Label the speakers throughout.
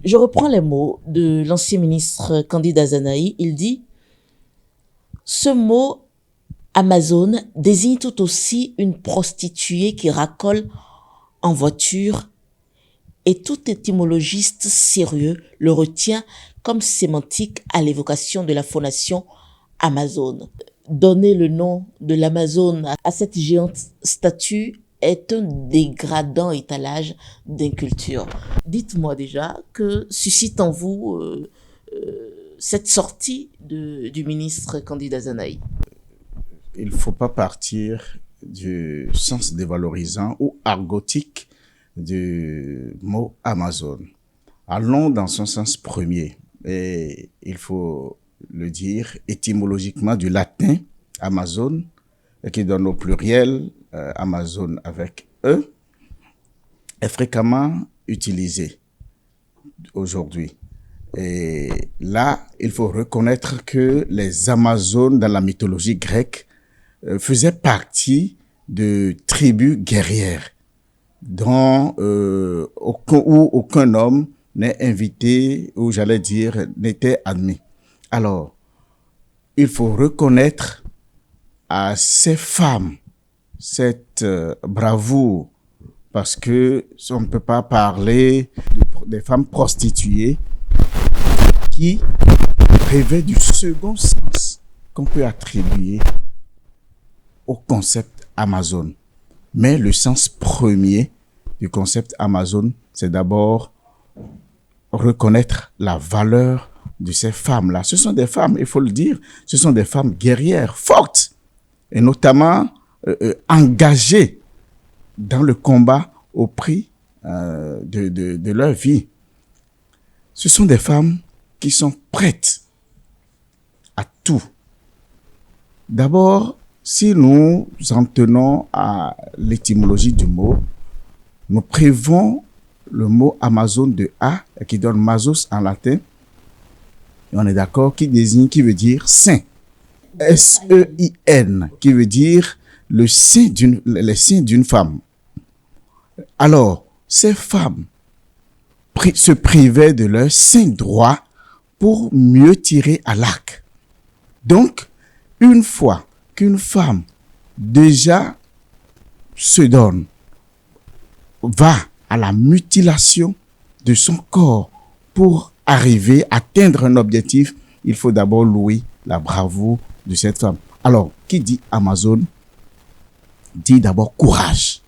Speaker 1: Je reprends les mots de l'ancien ministre Candide Azanaï. Il dit: ce mot Amazone désigne tout aussi une prostituée qui racole en voiture, et tout étymologiste sérieux le retient comme sémantique à l'évocation de la phonation amazone. Donner le nom de l'Amazone à cette géante statue est un dégradant étalage d'inculture. Dites-moi déjà, que suscite en vous cette sortie du ministre Candide Azanaï?
Speaker 2: Il ne faut pas partir du sens dévalorisant ou argotique du mot Amazon. Allons dans son sens premier. Et il faut le dire étymologiquement du latin Amazon, qui donne au pluriel Amazon avec E, est fréquemment utilisé aujourd'hui. Et là, il faut reconnaître que les Amazones dans la mythologie grecque faisaient partie de tribus guerrières dont aucun homme n'est invité, ou j'allais dire, n'était admis. Alors, il faut reconnaître à ces femmes cette bravoure, parce que on ne peut pas parler des femmes prostituées qui rêvaient du second sens qu'on peut attribuer au concept Amazon. Mais le sens premier du concept Amazon, c'est d'abord reconnaître la valeur de ces femmes-là. Ce sont des femmes, il faut le dire, ce sont des femmes guerrières, fortes, et notamment engagées dans le combat au prix de leur vie. Ce sont des femmes qui sont prêtes à tout. D'abord, si nous en tenons à l'étymologie du mot, nous privons le mot Amazon de A, qui donne Mazos en latin, et on est d'accord, qui veut dire saint. S-E-I-N, qui veut dire les seins d'une femme. Alors, ces femmes se privaient de leur saint droit pour mieux tirer à l'arc. Donc, une fois qu'une femme déjà se donne, va à la mutilation de son corps pour arriver à atteindre un objectif, il faut d'abord louer la bravoure de cette femme. Alors, qui dit Amazon dit d'abord courage.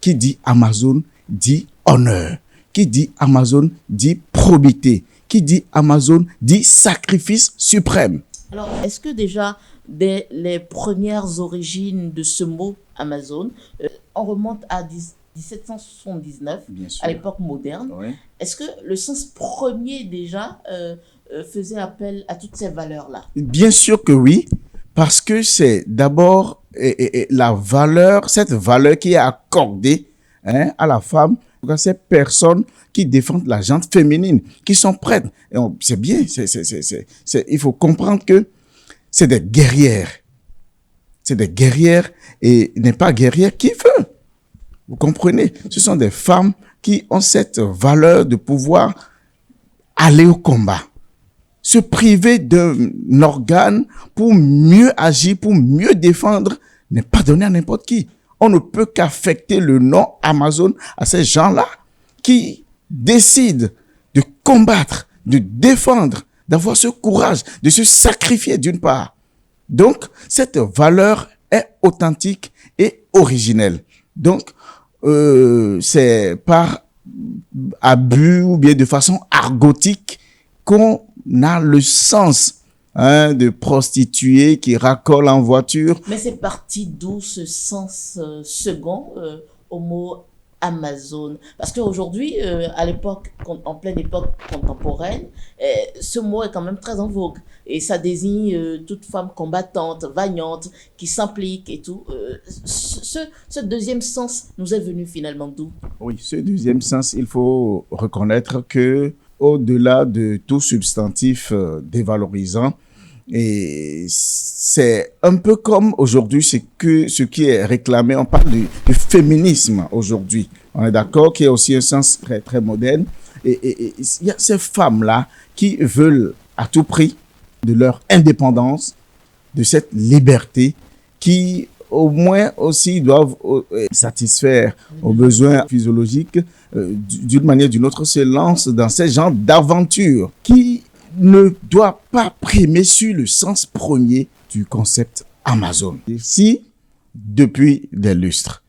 Speaker 2: Qui dit Amazon dit honneur. Qui dit Amazon dit probité. Qui dit Amazon dit sacrifice suprême.
Speaker 1: Alors, est-ce que déjà, dès les premières origines de ce mot Amazon, on remonte à 1779, à l'époque moderne, oui. Est-ce que le sens premier déjà faisait appel à toutes ces valeurs-là?
Speaker 2: Bien sûr que oui, parce que c'est d'abord la valeur, cette valeur qui est accordée à la femme, à ces personnes qui défendent la gente féminine, qui sont prêtes. C'est bien, il faut comprendre que c'est des guerrières. C'est des guerrières, et n'est pas guerrière qui veut. Vous comprenez? Ce sont des femmes qui ont cette valeur de pouvoir aller au combat. Se priver d'un organe pour mieux agir, pour mieux défendre, n'est pas donné à n'importe qui. On ne peut qu'affecter le nom Amazon à ces gens-là qui décident de combattre, de défendre, d'avoir ce courage, de se sacrifier d'une part. Donc, cette valeur est authentique et originelle. Donc, c'est par abus ou bien de façon argotique qu'on a le sens de prostituée qui racole en voiture.
Speaker 1: Mais c'est parti d'où ce sens second au mot Amazon? Parce qu'aujourd'hui, à l'époque, en pleine époque contemporaine, ce mot est quand même très en vogue. Et ça désigne toute femme combattante, vaillante, qui s'implique et tout. Ce deuxième sens nous est venu finalement d'où?
Speaker 2: Oui, ce deuxième sens, il faut reconnaître que au-delà de tout substantif dévalorisant, et c'est un peu comme aujourd'hui ce qui est réclamé, on parle du féminisme aujourd'hui. On est d'accord qu'il y a aussi un sens très, très moderne. il y a ces femmes-là qui veulent à tout prix de leur indépendance, de cette liberté, qui au moins aussi doivent satisfaire aux besoins physiologiques, d'une manière ou d'une autre, se lancent dans ces genres d'aventures qui ne doivent pas primer sur le sens premier du concept Amazon. Si, depuis des lustres,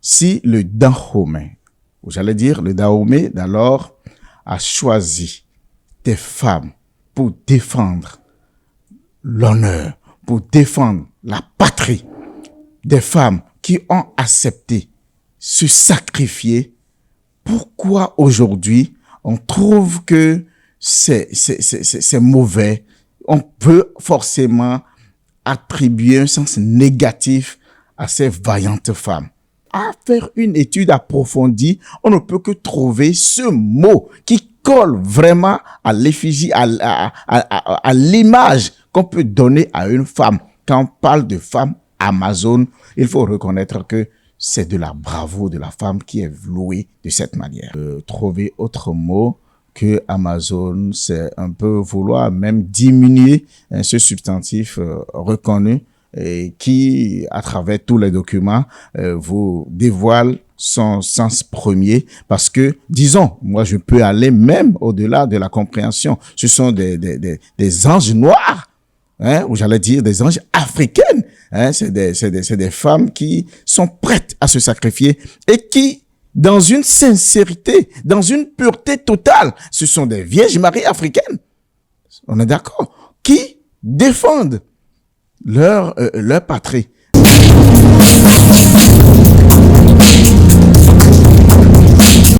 Speaker 2: si le Dahomey, ou j'allais dire le Dahomey d'alors, a choisi des femmes pour défendre l'honneur, pour défendre la patrie, des femmes qui ont accepté se sacrifier, pourquoi aujourd'hui on trouve que c'est mauvais? On peut forcément attribuer un sens négatif à ces vaillantes femmes. À faire une étude approfondie, on ne peut que trouver ce mot qui colle vraiment à l'effigie, à l'image qu'on peut donner à une femme. Quand on parle de femme Amazon, il faut reconnaître que c'est de la bravoure de la femme qui est louée de cette manière. Trouver autre mot que Amazon, c'est un peu vouloir même diminuer ce substantif reconnu et qui, à travers tous les documents, vous dévoile son sens premier, parce que, disons, moi je peux aller même au-delà de la compréhension. Ce sont des anges noirs, hein, ou j'allais dire des anges africaines. Hein, c'est des femmes qui sont prêtes à se sacrifier et qui, dans une sincérité, dans une pureté totale, ce sont des Vierges Marie africaines. On est d'accord? Qui défendent leur patrie.